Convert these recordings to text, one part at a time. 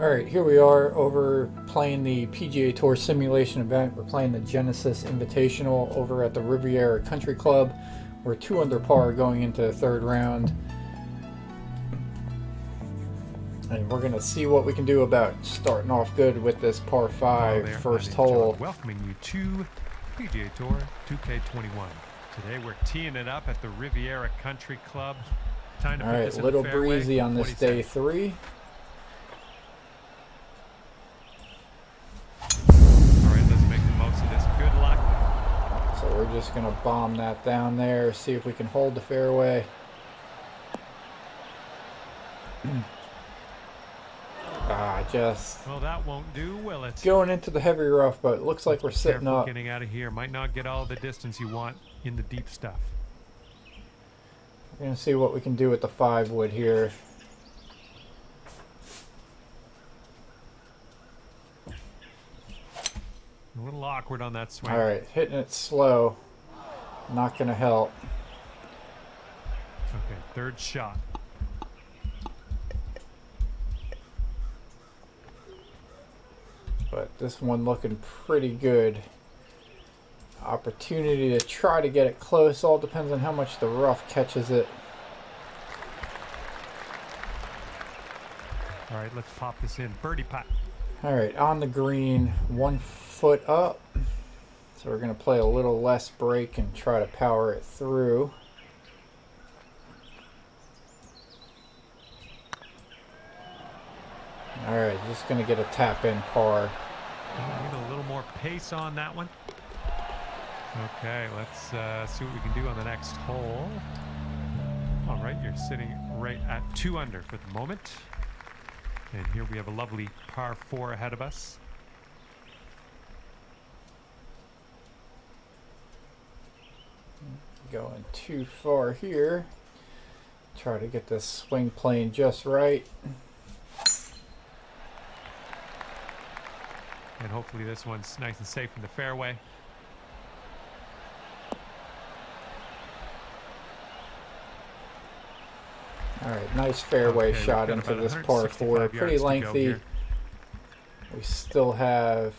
Alright, here we are over playing the PGA Tour simulation event. We're playing the Genesis Invitational over at the Riviera Country Club. We're 2 under par going into the 3rd round. And we're going to see what we can do about starting off good with this par 5 first hole. Welcoming you to PGA Tour 2K21. Today we're teeing it up at the Riviera Country Club. Time to put this in the fairway. Alright, little breezy on this day 3. Good luck. So we're just going to bomb that down there, see if we can hold the fairway. Well, that won't do, will it? Going into the heavy rough, but it looks like we're sitting up. Getting out of here might not get all the distance you want in the deep stuff. We're going to see what we can do with the 5 wood here. A little awkward on that swing. Alright, hitting it slow. Not going to help. Okay, 3rd shot. But this one looking pretty good. Opportunity to try to get it close. All depends on how much the rough catches it. Alright, let's pop this in. Birdie putt. Alright, on the green, 1 foot up. So we're going to play a little less break and try to power it through. Alright, just going to get a tap in par. Need a little more pace on that one. Okay, let's see what we can do on the next hole. Alright, you're sitting right at 2 under for the moment. And here we have a lovely par 4 ahead of us. Going too far here. Try to get this swing plane just right. And hopefully this one's nice and safe in the fairway. Alright, nice fairway shot into this par 4. Pretty lengthy. We still have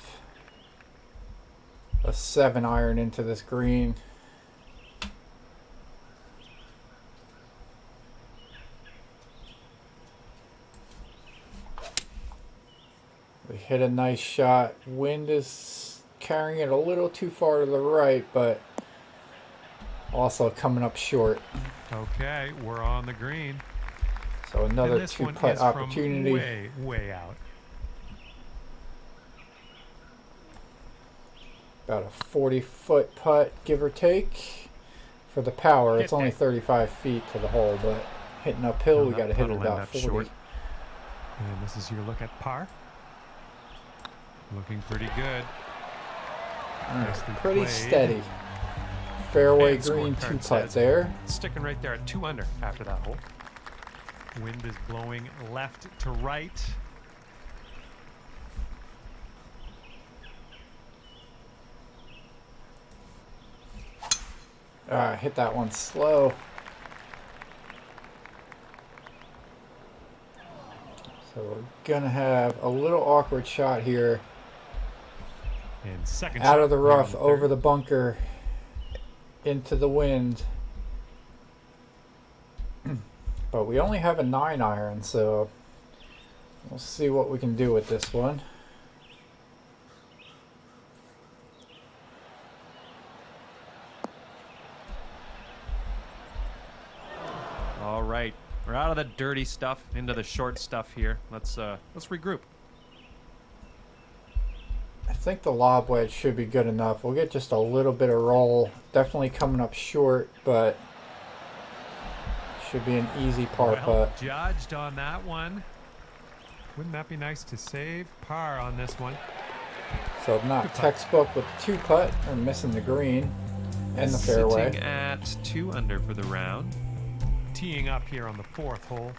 a 7 iron into this green. We hit a nice shot. Wind is carrying it a little too far to the right, but also coming up short. Okay, we're on the green. So another 2-putt opportunity. Way out. About a 40-foot putt, give or take, for the power. It's only 35 feet to the hole, but hitting uphill, we got to hit it about 40. Short. And this is your look at par. Looking pretty good. Pretty steady. Fairway green 2-putt there. Sticking right there at 2 under after that hole. Wind is blowing left to right. Hit that one slow. So we're gonna have a little awkward shot here. And second out of the rough, over the bunker, into the wind. But we only have a 9 iron, so we'll see what we can do with this one. All right, we're out of the dirty stuff into the short stuff here. Let's regroup. I think the lob wedge should be good enough. We'll get just a little bit of roll. Definitely coming up short, but should be an easy par putt. Judged on that one. Wouldn't that be nice to save par on this one? So not textbook with the 2-putt. We're missing the green and the fairway. Sitting at 2 under for the round. Teeing up here on the 4th hole.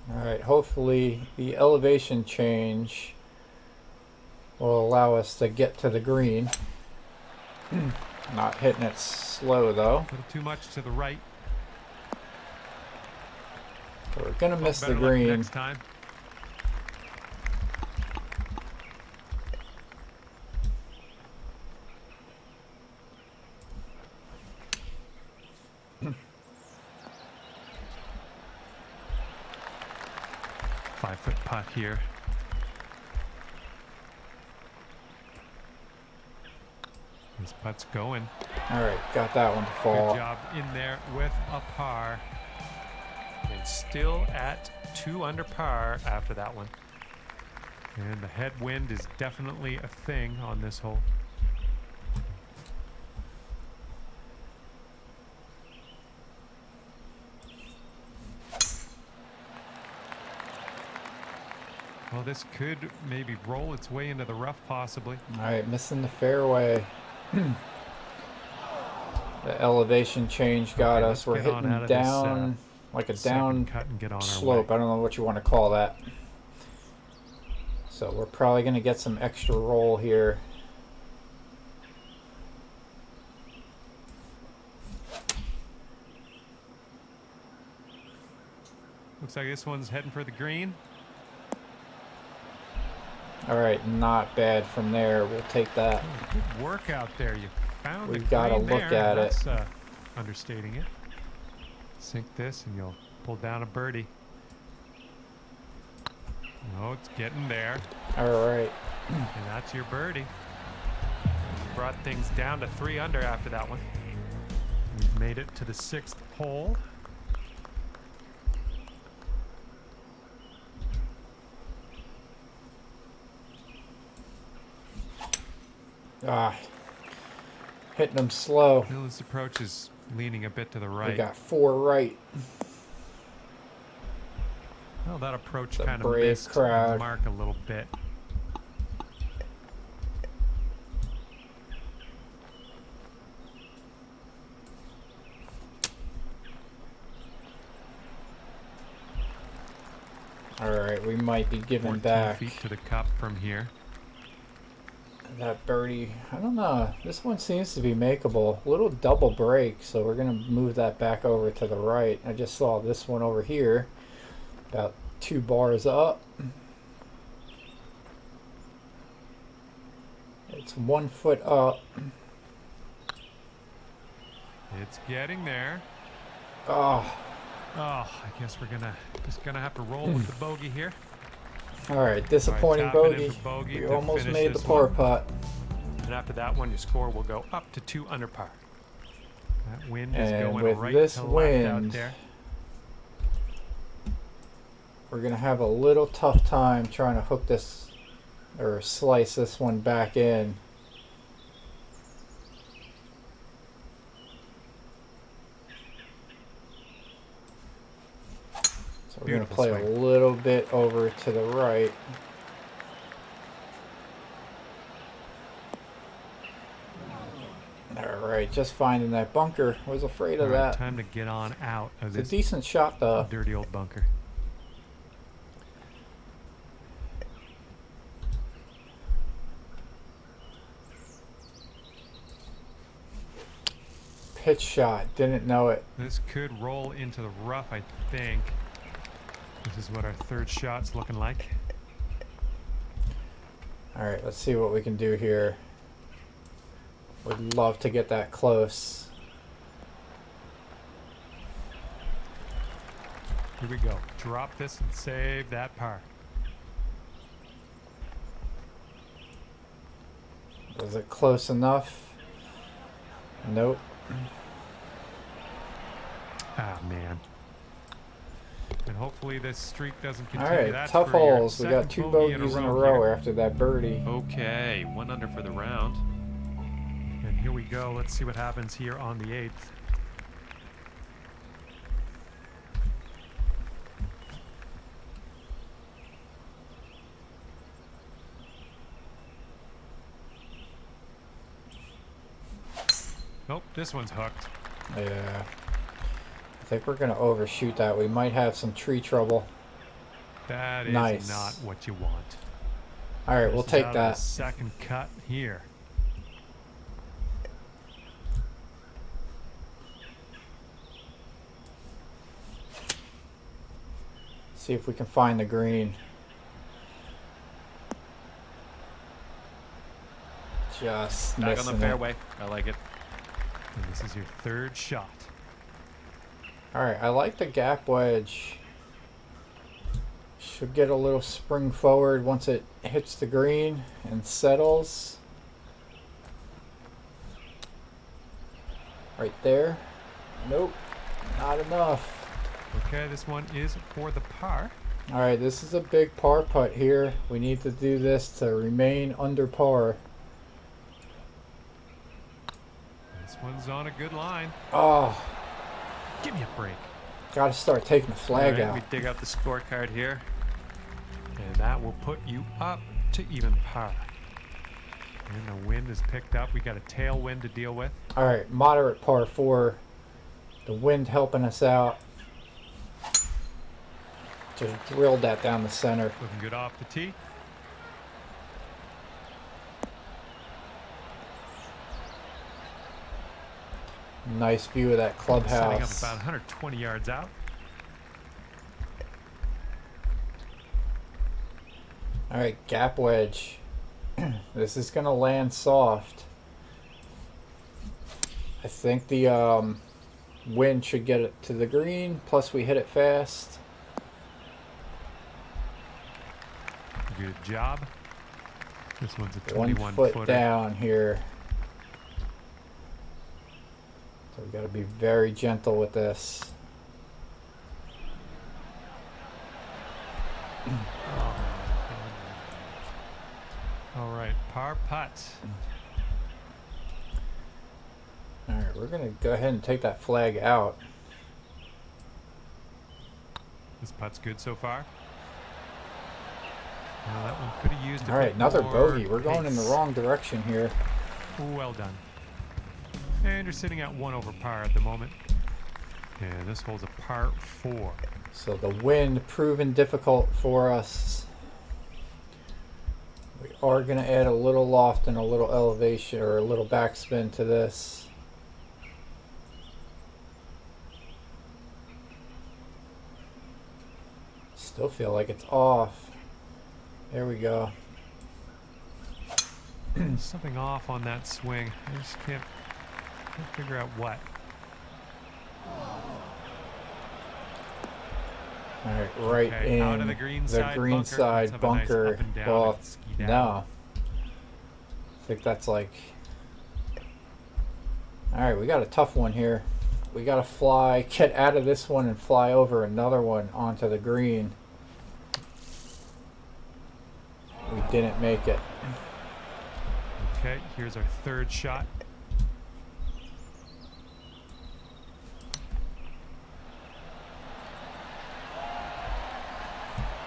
Alright, hopefully the elevation change will allow us to get to the green. Not hitting it slow though. A little too much to the right. So we're gonna miss the Better luck green. next time. Five-foot putt here. This putt's going. All right, got that one to fall. Good job in there with a par. And still at 2 under par after that one. And the headwind is definitely a thing on this hole. Well, this could maybe roll its way into the rough, possibly. All right, missing the fairway. The elevation change got Okay, us. let's We're get on hitting out of this, down like a down Second cut and get on our slope. way. I don't know what you want to call that. So we're probably going to get some extra roll here. Looks like this one's heading for the green. All right, not bad from there. We'll take that. Oh, good work out there. You found We've the gotta green look there. at it. That's understating it. Sink this and you'll pull down a birdie. Oh, it's getting there. All right. And that's your birdie. Brought things down to 3 under after that one. We've made it to the 6th hole. Ah, hitting them slow. Well, this approach is leaning a bit to the We right. got 4 right. Well, that approach It's a kind of brave missed crowd. the mark a little bit. All right, we might be giving 14 back. feet to the cup from here. That birdie, I don't know. This one seems to be makeable. Little double break, so we're gonna move that back over to the right. I just saw this one over here, about 2 bars up. It's 1 foot up. It's getting there. Oh, Oh, I guess we're just gonna have to roll with the bogey here. all right, disappointing tapping in bogey. for bogey We to almost finish made the this par one. putt. And after that one, your score will go up to 2 under par. That wind is And going with right this to left out wind, there. we're gonna have a little tough time trying to hook this or slice this one back in. So we're Beautiful gonna play swing. a little bit over to the right. All right, just finding that bunker. Was afraid of All right, that. time to get on out of It's a this decent shot though. dirty old bunker. Pitch shot. Didn't know it. This could roll into the rough, I think. This is what our 3rd shot's looking like. All right, let's see what we can do here. Would love to get that close. Here we go. Drop this and save that par. Was it close enough? Nope. Ah, man. And hopefully this streak doesn't All continue. right, That's tough for your holes. We got second 2 bogey bogeys in a row here. after that birdie. Okay, 1 under for the round. And here we go. Let's see what happens here on the 8th. Nope, this one's hooked. Yeah. I think we're going to overshoot that. We might have some tree trouble. That is Nice. not what you want. All right, we'll This is take out of the that. second cut here. See if we can find the green. Just Back on missing the it. fairway. I like it. And this is your third shot. All right, I like the gap wedge. Should get a little spring forward once it hits the green and settles. Right there. Nope, not enough. Okay, this one is for the par. All right, this is a big par putt here. We need to do this to remain under par. This one's on a good line. Oh, Give me a break. got to start taking the flag All right, out. we dig out the scorecard here. And that will put you up to even par. And the wind is picked up. We got a tailwind to deal with. All right, moderate par 4. The wind helping us out. Just drilled that down the center. Looking good off the tee. Nice view of that Setting up clubhouse. about 120 yards out. All right, gap wedge. This is gonna land soft. I think the wind should get it to the green. Plus, we hit it fast. Good job. This one's a 1 21 foot footer. down here. So we got to be very gentle with this. All right, par putt. All right, we're gonna go ahead and take that flag out. This putt's good so far. Well, that one could have used a All right, bit another more bogey. We're going in the pace. wrong direction here. Well done. And you're sitting at 1 over par at the moment. And this holds a par 4. So the wind proving difficult for us. We are going to add a little loft and a little elevation or a little backspin to this. Still feel like it's off. There we go. Something off on that swing. I just can't figure out what. All right, right Okay, in out of the green side bunker. Let's side have a nice bunker. up and down Well, and ski down. no. I think that's like... All right, we got a tough one here. We got to fly, get out of this one and fly over another one onto the green. We didn't make it. Okay, here's our third shot.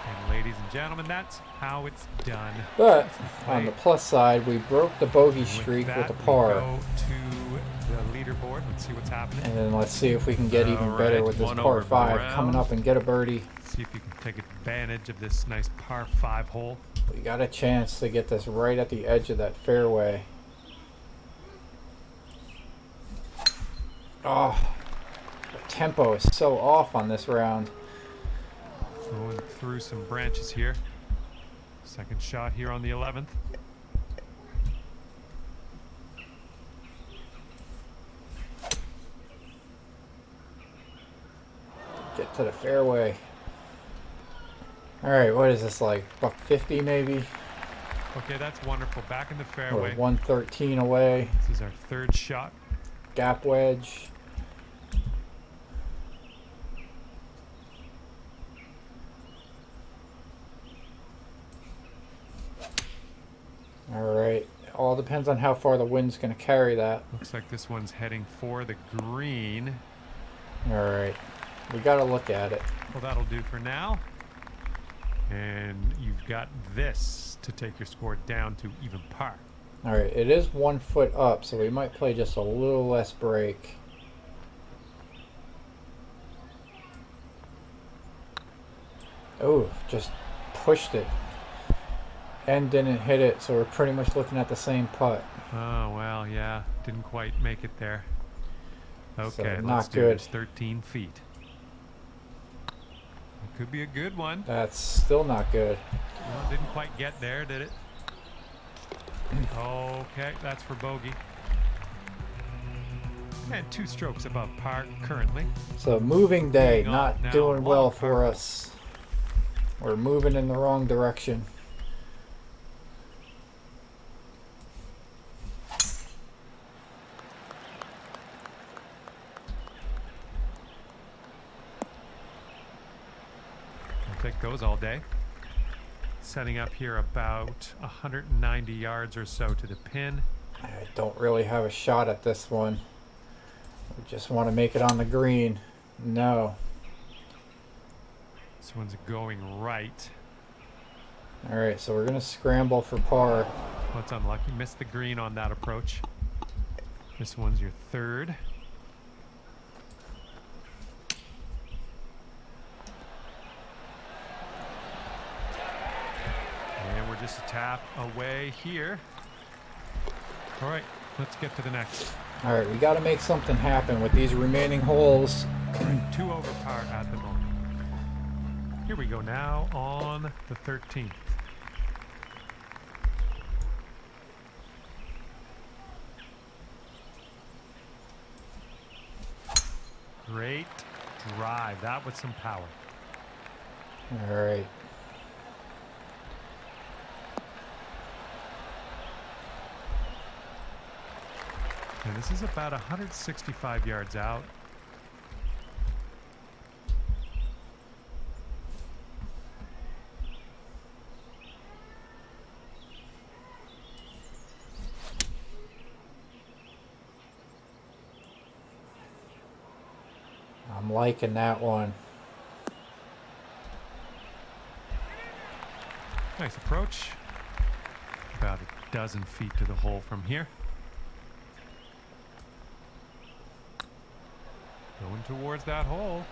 And ladies and gentlemen, that's how it's done. But on the plus side, we broke the bogey streak with that, a par. we go to the leaderboard. Let's see what's happening. And then let's see if we can get even All better right, with this one par over 5 round. coming up and get a birdie. See if you can take advantage of this nice par 5 hole. We got a chance to get this right at the edge of that fairway. Oh, the tempo is so off on this round. Going through some branches here. Second shot here on the 11th. Get to the fairway. All right, what is this, like buck 50 maybe? Okay, that's wonderful. Back in the We're fairway. 113 away. This is our third shot. Gap wedge. All right, all depends on how far the wind's going to carry that. Looks like this one's heading for the green. All right, we got to look at it. Well, that'll do for now. And you've got this to take your score down to even par. All right, it is 1 foot up, so we might play just a little less break. Oh, just pushed it and didn't hit it, so we're pretty much looking at the same putt. Oh, well, yeah. Didn't quite make it there. Okay, So, let's not do good. this. 13 feet. Could be a good one. That's still not good. Well, didn't quite get there, did it? Okay, that's for bogey. And 2 strokes above par currently. So moving day, Moving on not now, doing well long for par. us. We're moving in the wrong direction. I'll take those all day. Setting up here about 190 yards or so to the pin. I don't really have a shot at this one. We just want to make it on the green. No. This one's going right. All right, so we're going to scramble for par. That's unlucky. Missed the green on that approach. This one's your 3rd. And we're just a tap away here. All right, let's get to the next. All right, we got to make something happen with these remaining holes. 2 over par at the moment. Here we go now on the 13th. Great drive. That with some power. All right. And this is about 165 yards out. I'm liking that one. Nice approach. About a dozen feet to the hole from here. Going towards that hole.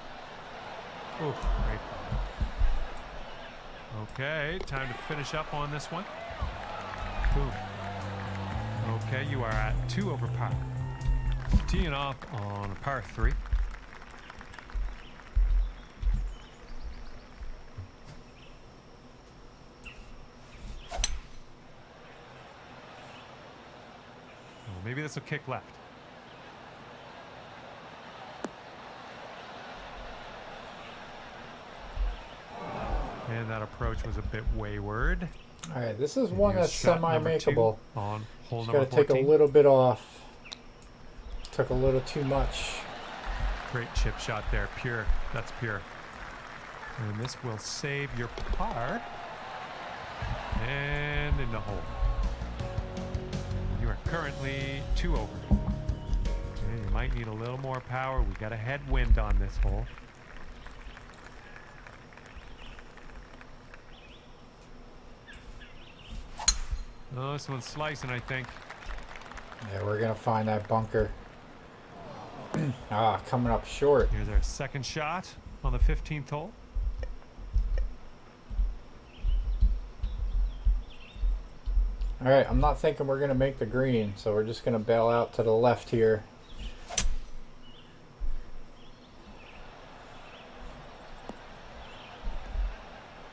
Oh, great. Okay, time to finish up on this one. Boom. Okay, you are at 2 over par. Teeing off on a par 3. Oh, maybe this will kick left. And that approach was a bit wayward. All right, this is Maybe one a that's shot number 2 semi-makeable. on hole Just number got to take 14. a little bit off. Took a little too much. Great chip shot there, pure. That's pure. And this will save your par. And in the hole. You are currently 2 over. Okay, you might need a little more power. We got a headwind on this hole. Oh, this one's slicing, I think. Yeah, we're going to find that bunker. Coming up short. Here's our second shot on the 15th hole. All right, I'm not thinking we're going to make the green, so we're just going to bail out to the left here.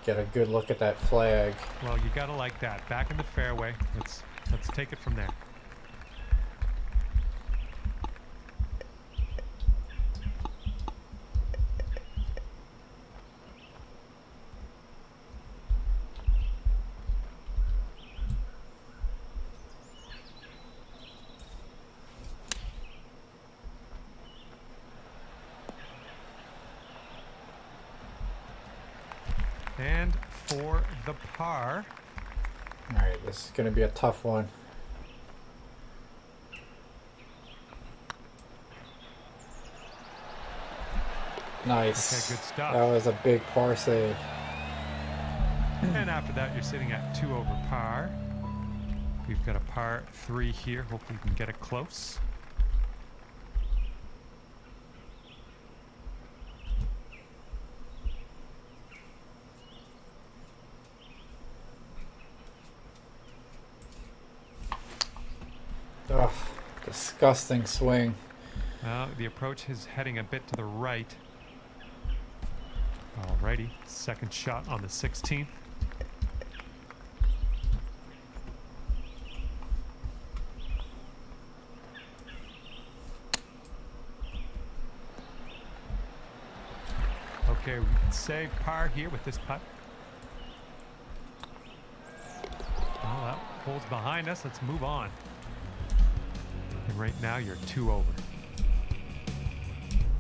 Get a good look at that flag. Well, you gotta like that. Back in the fairway. Let's take it from there. And for the par. All right, this is going to be a tough one. Nice. Okay, good stuff. That was a big par save. And after that, you're sitting at 2 over par. We've got a par 3 here. Hopefully we can get it close. Ugh, disgusting swing. The approach is heading a bit to the right. All Alrighty, second shot on the 16th. Okay, we can save par here with this putt. Well, that hole's behind us. Let's move on. And right now you're 2 over.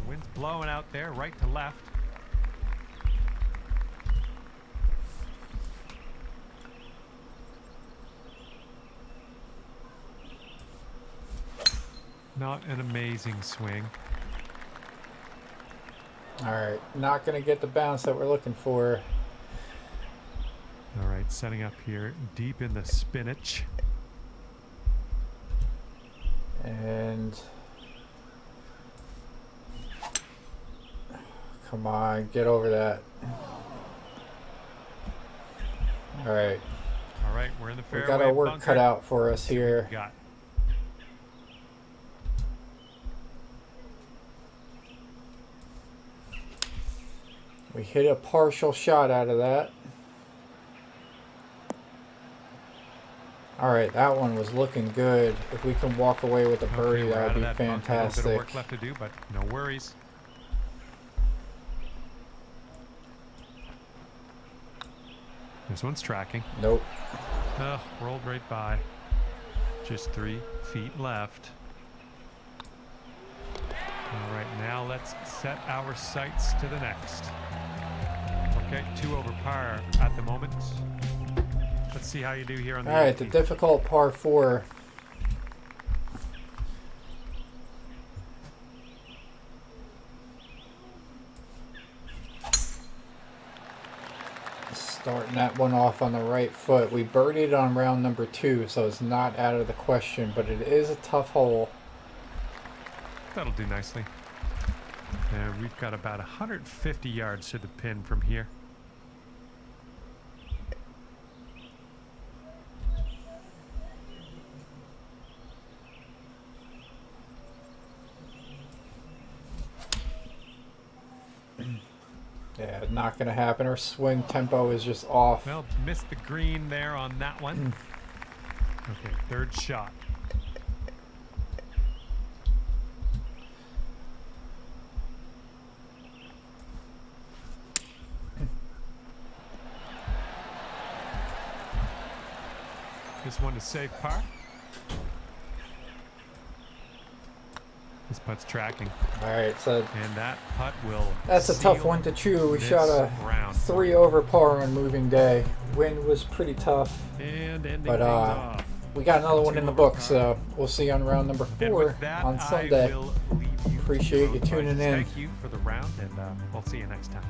Wind's blowing out there, right to left. Not an amazing swing. All right, not going to get the bounce that we're looking for. All right, setting up here deep in the spinach. And come on, get over that. All right, All right, we're in the we fairway. got our work bunker. cut out for us See what here. we got. We hit a partial shot out of that. All right, that one was looking good. If we can walk away with a birdie, Okay, we're that out would of be that bunker. A little bit fantastic. of work left to do, but no worries. This one's tracking. Nope. Rolled right by. Just 3 feet left. All right, now let's set our sights to the next. Okay, 2 over par at the moment. Let's see how you do here on the All right, the 18th. difficult par 4. Starting that one off on the right foot. We birdied on round number 2, so it's not out of the question, but it is a tough hole. That'll do nicely. And we've got about 150 yards to the pin from here. Yeah, not going to happen. Our swing tempo is just off. Well, missed the green there on that one. Okay, third shot. This one is safe par. This putt's tracking, All right, so and that putt will. that's a tough seal one to chew. We this shot a round. 3 over par on moving day. Wind was pretty tough, And ending but things off. we got another one 2 in the over book, par. so we'll see you on round number And 4 with that, on I Sunday. will leave you Appreciate you alone. tuning in. Thank you for the round, and we'll see you next time.